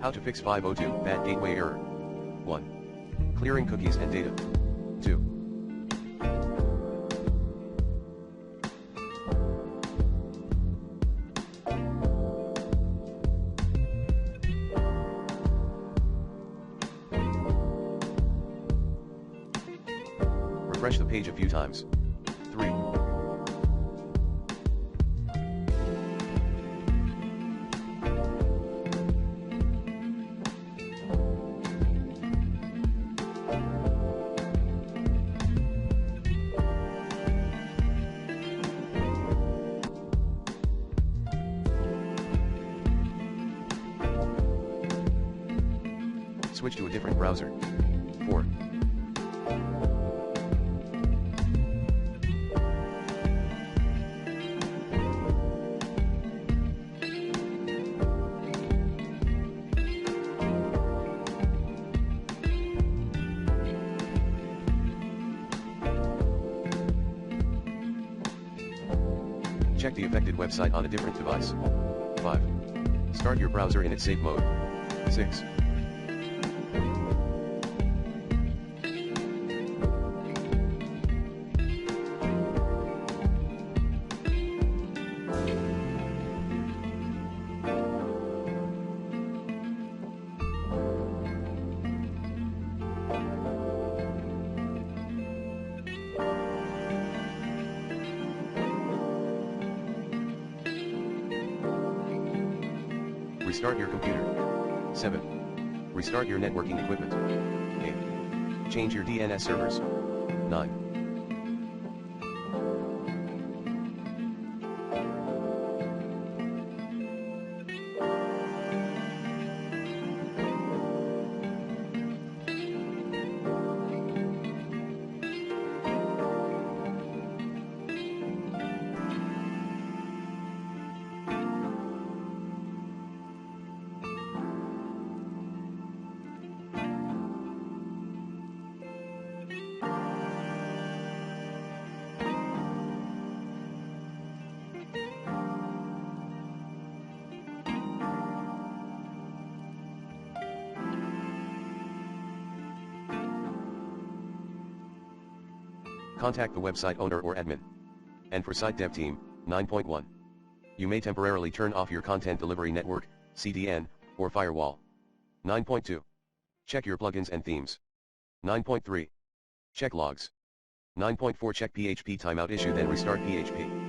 How to fix 502 bad gateway error. 1. Clearing cookies and data. 2. Refresh the page a few times. 3. Switch to a different browser. 4. Check the affected website on a different device. 5. Start your browser in its safe mode. 6. Restart your computer. 7. Restart your networking equipment. 8. Change your DNS servers. 9. Contact the website owner or admin. And for Site Dev Team, 9.1. You may temporarily turn off your content delivery network, CDN, or firewall. 9.2. Check your plugins and themes. 9.3. Check logs. 9.4 Check PHP timeout issue then restart PHP.